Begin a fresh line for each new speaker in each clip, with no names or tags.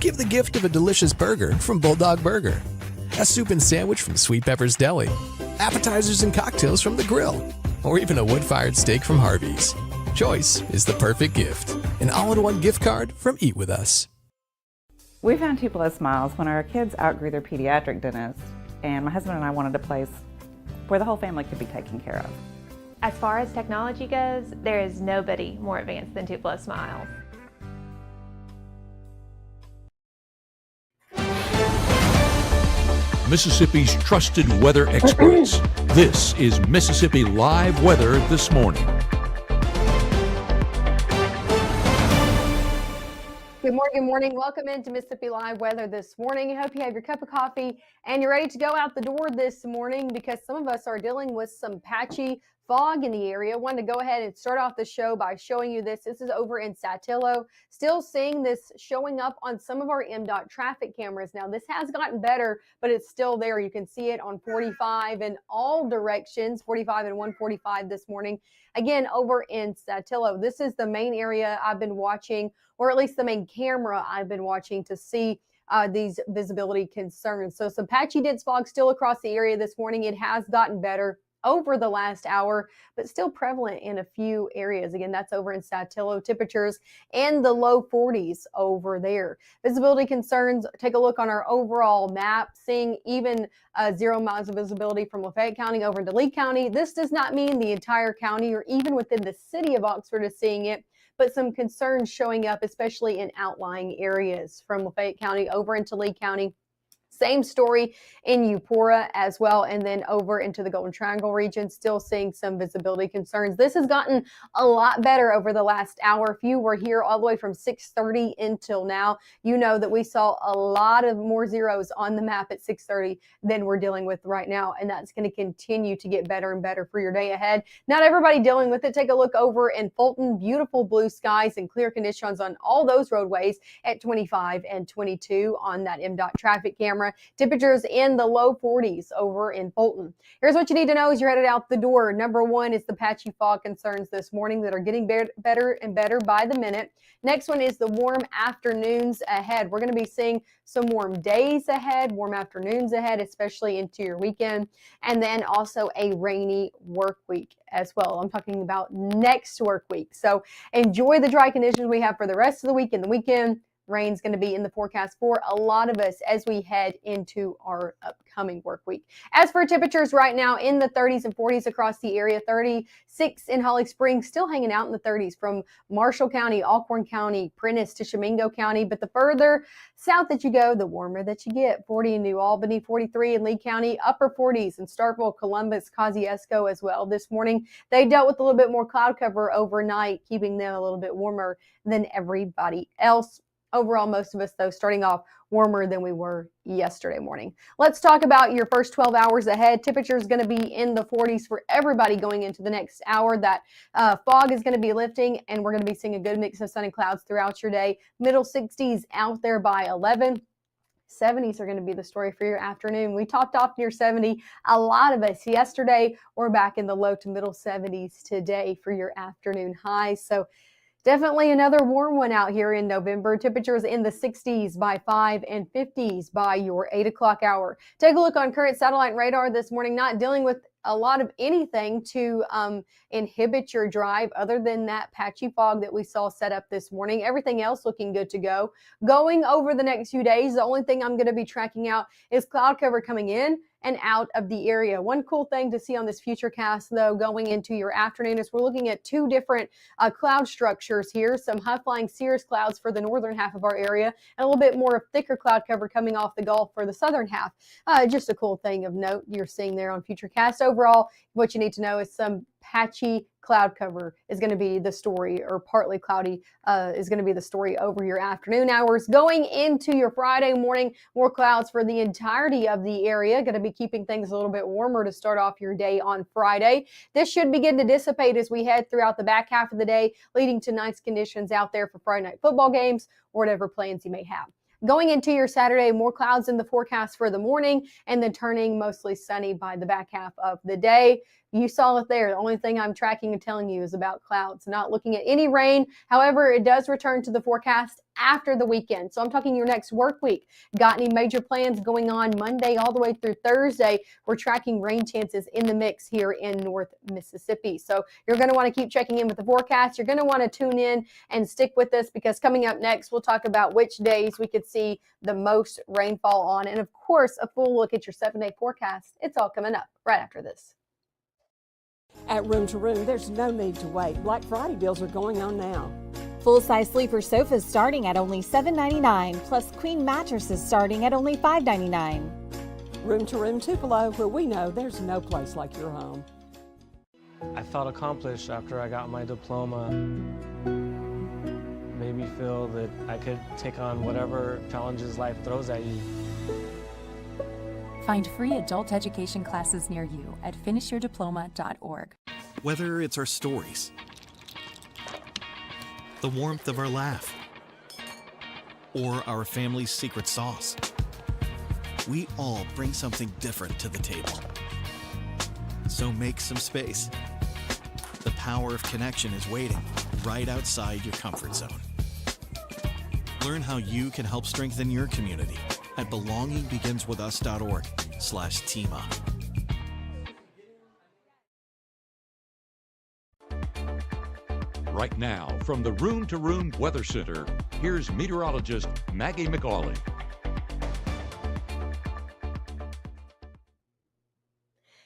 Give the gift of a delicious burger from Bulldog Burger, a soup and sandwich from Sweet Pepper's Deli, appetizers and cocktails from The Grill, or even a wood-fired steak from Harvey's. Choice is the perfect gift. An all-in-one gift card from Eat With Us.
We found 2+ Smiles when our kids outgrew their pediatric dentist, and my husband and I wanted a place where the whole family could be taken care of.
As far as technology goes, there is nobody more advanced than 2+ Smiles.
Mississippi's trusted weather experts. This is Mississippi Live Weather This Morning.
Good morning. Welcome into Mississippi Live Weather This Morning. I hope you have your cup of coffee and you're ready to go out the door this morning because some of us are dealing with some patchy fog in the area. I wanted to go ahead and start off the show by showing you this. This is over in Saltillo. Still seeing this showing up on some of our MDOT traffic cameras. Now, this has gotten better, but it's still there. You can see it on 45 in all directions, 45 and 145 this morning. Again, over in Saltillo, this is the main area I've been watching, or at least the main camera I've been watching to see these visibility concerns. So some patchy dense fog still across the area this morning. It has gotten better over the last hour, but still prevalent in a few areas. Again, that's over in Saltillo. Temperatures in the low 40s over there. Visibility concerns, take a look on our overall map, seeing even 0 miles of visibility from Lafayette County over into Lee County. This does not mean the entire county or even within the city of Oxford is seeing it, but some concerns showing up, especially in outlying areas from Lafayette County over into Lee County. Same story in Eupora as well, and then over into the Golden Triangle region, still seeing some visibility concerns. This has gotten a lot better over the last hour. If you were here all the way from 6:30 until now, you know that we saw a lot of more zeros on the map at 6:30 than we're dealing with right now, and that's going to continue to get better and better for your day ahead. Not everybody dealing with it. Take a look over in Fulton. Beautiful blue skies and clear conditions on all those roadways at 25 and 22 on that MDOT traffic camera. Temperatures in the low 40s over in Fulton. Here's what you need to know as you're headed out the door. Number one is the patchy fog concerns this morning that are getting better and better by the minute. Next one is the warm afternoons ahead. We're going to be seeing some warm days ahead, warm afternoons ahead, especially into your weekend. And then also a rainy work week as well. I'm talking about next work week. So enjoy the dry conditions we have for the rest of the week and the weekend. Rain's going to be in the forecast for a lot of us as we head into our upcoming work week. As for temperatures right now in the 30s and 40s across the area, 36 in Holly Springs, still hanging out in the 30s from Marshall County, Alcorn County, Prentiss to Shamingo County. But the further south that you go, the warmer that you get. 40 in New Albany, 43 in Lee County, upper 40s in Starkville, Columbus, Kosciuszko as well. This morning, they dealt with a little bit more cloud cover overnight, keeping them a little bit warmer than everybody else. Overall, most of us, though, starting off warmer than we were yesterday morning. Let's talk about your first 12 hours ahead. Temperature is going to be in the 40s for everybody going into the next hour. That fog is going to be lifting, and we're going to be seeing a good mix of sun and clouds throughout your day. Middle 60s out there by 11. 70s are going to be the story for your afternoon. We topped off near 70. A lot of us yesterday. We're back in the low to middle 70s today for your afternoon highs. So definitely another warm one out here in November. Temperatures in the 60s by 5 and 50s by your 8 o'clock hour. Take a look on current satellite radar this morning, not dealing with a lot of anything to inhibit your drive other than that patchy fog that we saw set up this morning. Everything else looking good to go. Going over the next few days, the only thing I'm going to be tracking out is cloud cover coming in and out of the area. One cool thing to see on this futurecast, though, going into your afternoon is we're looking at two different cloud structures here. Some high-flying cirrus clouds for the northern half of our area, and a little bit more of thicker cloud cover coming off the Gulf for the southern half. Just a cool thing of note you're seeing there on futurecast. Overall, what you need to know is some patchy cloud cover is going to be the story, or partly cloudy is going to be the story over your afternoon hours. Going into your Friday morning, more clouds for the entirety of the area. Going to be keeping things a little bit warmer to start off your day on Friday. This should begin to dissipate as we head throughout the back half of the day, leading to nice conditions out there for Friday night football games or whatever plans you may have. Going into your Saturday, more clouds in the forecast for the morning and then turning mostly sunny by the back half of the day. You saw it there. The only thing I'm tracking and telling you is about clouds, not looking at any rain. However, it does return to the forecast after the weekend. So I'm talking your next work week. Got any major plans going on Monday all the way through Thursday? We're tracking rain chances in the mix here in North Mississippi. So you're going to want to keep checking in with the forecast. You're going to want to tune in and stick with us, because coming up next, we'll talk about which days we could see the most rainfall on. And of course, a full look at your 7-day forecast. It's all coming up right after this.
At Room to Room, there's no need to wait. Black Friday deals are going on now.
Full-size sleeper sofas starting at only $7.99, plus queen mattresses starting at only $5.99.
Room to Room Tupelo, where we know there's no place like your home.
I felt accomplished after I got my diploma. Made me feel that I could take on whatever challenges life throws at you.
Find free adult education classes near you at finishyourdiploma.org.
Whether it's our stories, the warmth of our laugh, or our family's secret sauce, we all bring something different to the table. So make some space. The power of connection is waiting right outside your comfort zone. Learn how you can help strengthen your community at belongingbeginswithus.org/teamup.
Right now, from the Room to Room Weather Center, here's meteorologist Maggie McAuley.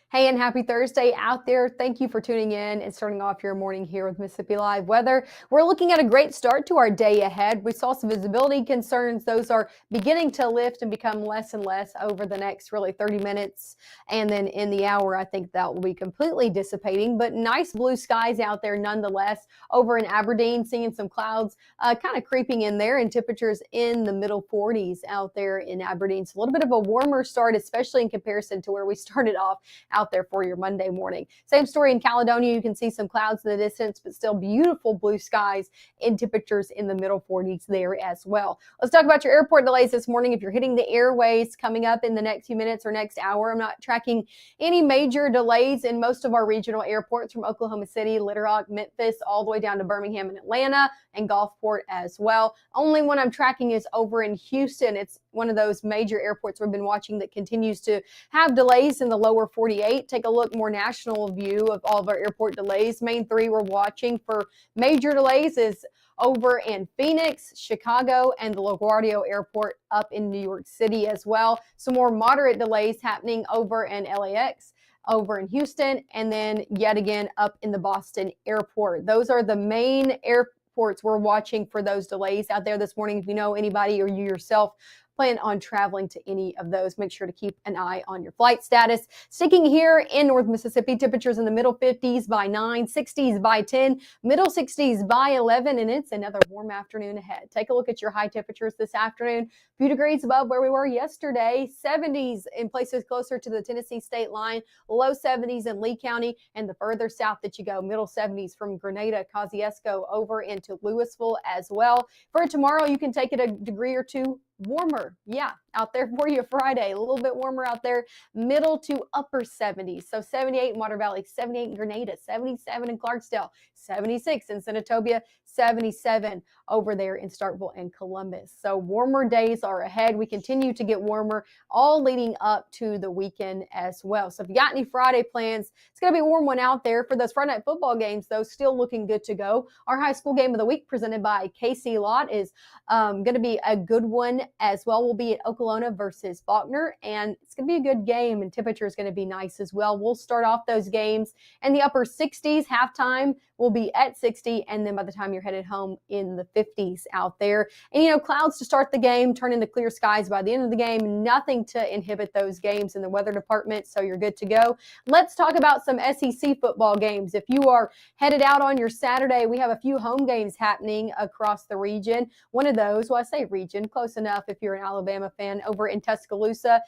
Hey, and happy Thursday out there. Thank you for tuning in and starting off your morning here with Mississippi Live Weather. We're looking at a great start to our day ahead. We saw some visibility concerns. Those are beginning to lift and become less and less over the next really 30 minutes. And then in the hour, I think that will be completely dissipating, but nice blue skies out there nonetheless. Over in Aberdeen, seeing some clouds kind of creeping in there, and temperatures in the middle 40s out there in Aberdeen. So a little bit of a warmer start, especially in comparison to where we started off out there for your Monday morning. Same story in Caledonia. You can see some clouds in the distance, but still beautiful blue skies and temperatures in the middle 40s there as well. Let's talk about your airport delays this morning. If you're hitting the airways coming up in the next few minutes or next hour, I'm not tracking any major delays in most of our regional airports from Oklahoma City, Little Rock, Memphis, all the way down to Birmingham and Atlanta and Gulfport as well. Only one I'm tracking is over in Houston. It's one of those major airports we've been watching that continues to have delays in the lower 48. Take a look, more national view of all of our airport delays. Main three we're watching for major delays is over in Phoenix, Chicago, and the LaGuardia Airport up in New York City as well. Some more moderate delays happening over in LAX, over in Houston, and then yet again up in the Boston Airport. Those are the main airports we're watching for those delays out there this morning. If you know anybody or you yourself plan on traveling to any of those, make sure to keep an eye on your flight status. Sticking here in North Mississippi, temperatures in the middle 50s by 9, 60s by 10, middle 60s by 11, and it's another warm afternoon ahead. Take a look at your high temperatures this afternoon. A few degrees above where we were yesterday, 70s in places closer to the Tennessee state line, low 70s in Lee County, and the further south that you go, middle 70s from Grenada, Kosciuszko over into Louisville as well. For tomorrow, you can take it a degree or two warmer. Yeah, out there for you Friday. A little bit warmer out there, middle to upper 70s. So 78 in Water Valley, 78 in Grenada, 77 in Clarksdale, 76 in Senatobia, 77 over there in Starkville and Columbus. So warmer days are ahead. We continue to get warmer, all leading up to the weekend as well. So if you got any Friday plans, it's going to be a warm one out there. For those Friday night football games, though, still looking good to go. Our high school game of the week presented by KC Lott is going to be a good one as well. We'll be at Okolona versus Faulkner, and it's going to be a good game, and temperature is going to be nice as well. We'll start off those games in the upper 60s. Halftime will be at 60, and then by the time you're headed home in the 50s out there. And, you know, clouds to start the game, turn into clear skies by the end of the game. Nothing to inhibit those games in the weather department, so you're good to go. Let's talk about some SEC football games. If you are headed out on your Saturday, we have a few home games happening across the region. One of those, well, I say region, close enough if you're an Alabama fan, over in Tuscaloosa.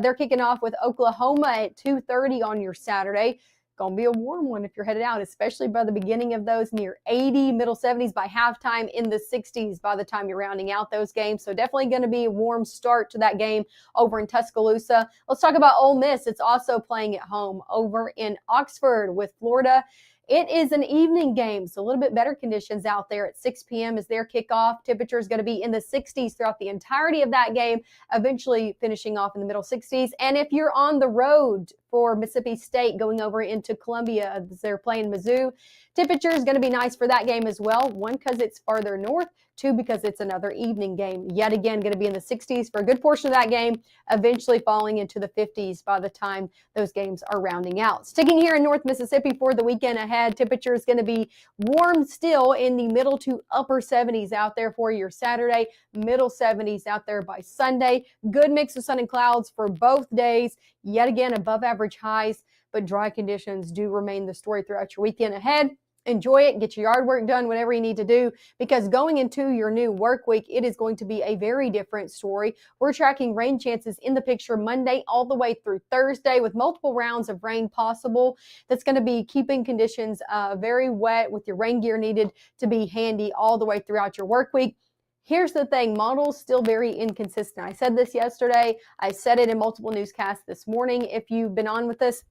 They're kicking off with Oklahoma at 2:30 on your Saturday. Going to be a warm one if you're headed out, especially by the beginning of those, near 80, middle 70s by halftime, in the 60s by the time you're rounding out those games. So definitely going to be a warm start to that game over in Tuscaloosa. Let's talk about Ole Miss. It's also playing at home over in Oxford with Florida. It is an evening game, so a little bit better conditions out there at 6 p.m. is their kickoff. Temperature is going to be in the 60s throughout the entirety of that game, eventually finishing off in the middle 60s. And if you're on the road for Mississippi State going over into Columbia as they're playing Mizzou, temperature is going to be nice for that game as well. One, because it's farther north. Two, because it's another evening game. Yet again, going to be in the 60s for a good portion of that game, eventually falling into the 50s by the time those games are rounding out. Sticking here in North Mississippi for the weekend ahead, temperature is going to be warm still in the middle to upper 70s out there for your Saturday, middle 70s out there by Sunday. Good mix of sun and clouds for both days. Yet again, above average highs, but dry conditions do remain the story throughout your weekend ahead. Enjoy it, get your yard work done, whatever you need to do, because going into your new work week, it is going to be a very different story. We're tracking rain chances in the picture Monday all the way through Thursday with multiple rounds of rain possible. That's going to be keeping conditions very wet with your rain gear needed to be handy all the way throughout your work week. Here's the thing, models still very inconsistent. I said this yesterday. I said it in multiple newscasts this morning. If you've been on with us,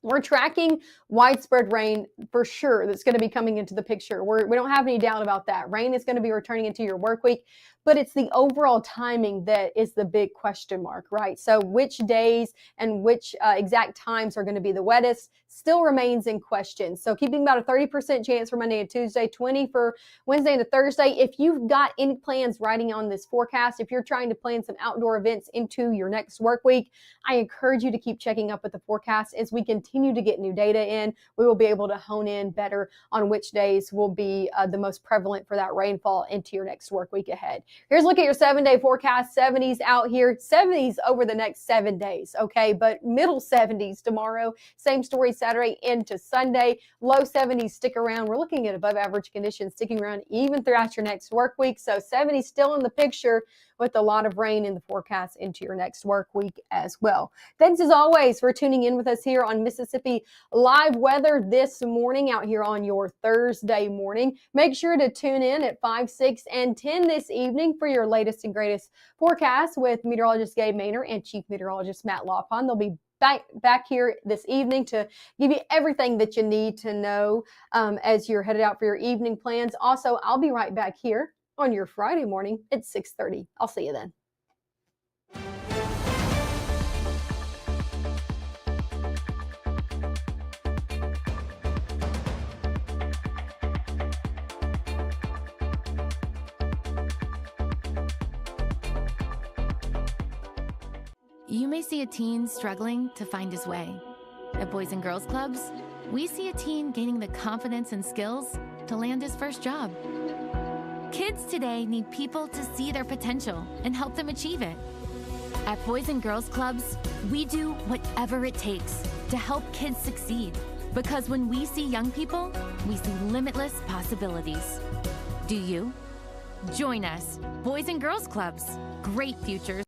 we're tracking widespread rain for sure that's going to be coming into the picture. We don't have any doubt about that. Rain is going to be returning into your work week, but it's the overall timing that is the big question mark, right? So which days and which exact times are going to be the wettest still remains in question. So keeping about a 30% chance for Monday and Tuesday, 20 for Wednesday and Thursday. If you've got any plans writing on this forecast, if you're trying to plan some outdoor events into your next work week, I encourage you to keep checking up with the forecast. As we continue to get new data in, we will be able to hone in better on which days will be the most prevalent for that rainfall into your next work week ahead. Here's a look at your 7-day forecast. 70s out here, 70s over the next 7 days, okay? But middle 70s tomorrow. Same story Saturday into Sunday. Low 70s stick around. We're looking at above average conditions sticking around even throughout your next work week. So 70s still in the picture with a lot of rain in the forecast into your next work week as well. Thanks as always for tuning in with us here on Mississippi Live Weather this morning out here on your Thursday morning. Make sure to tune in at 5, 6, and 10 this evening for your latest and greatest forecast with meteorologist Gabe Maynor and Chief Meteorologist Matt Lawpon. They'll be back here this evening to give you everything that you need to know as you're headed out for your evening plans. Also, I'll be right back here on your Friday morning at 6:30. I'll see you then.
You may see a teen struggling to find his way. At Boys and Girls Clubs, we see a teen gaining the confidence and skills to land his first job. Kids today need people to see their potential and help them achieve it. At Boys and Girls Clubs, we do whatever it takes to help kids succeed. Because when we see young people, we see limitless possibilities. Do you? Join us, Boys and Girls Clubs. Great futures